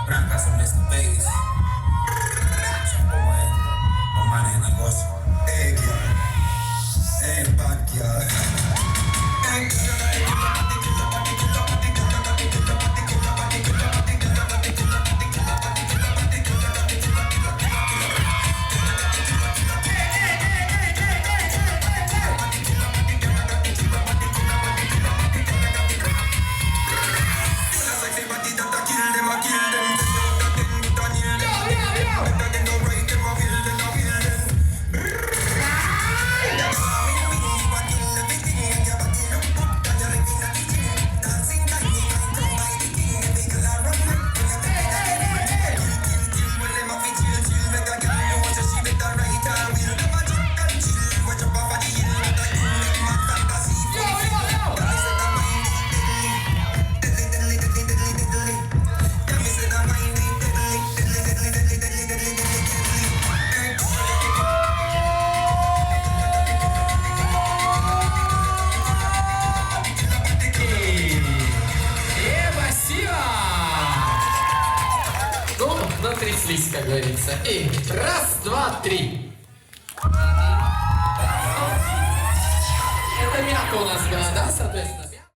Fracaso en este país. Son como man en negocio. Backyard. Натряслись, как говорится. И раз, два, три. Это мягко у нас было, да, соответственно?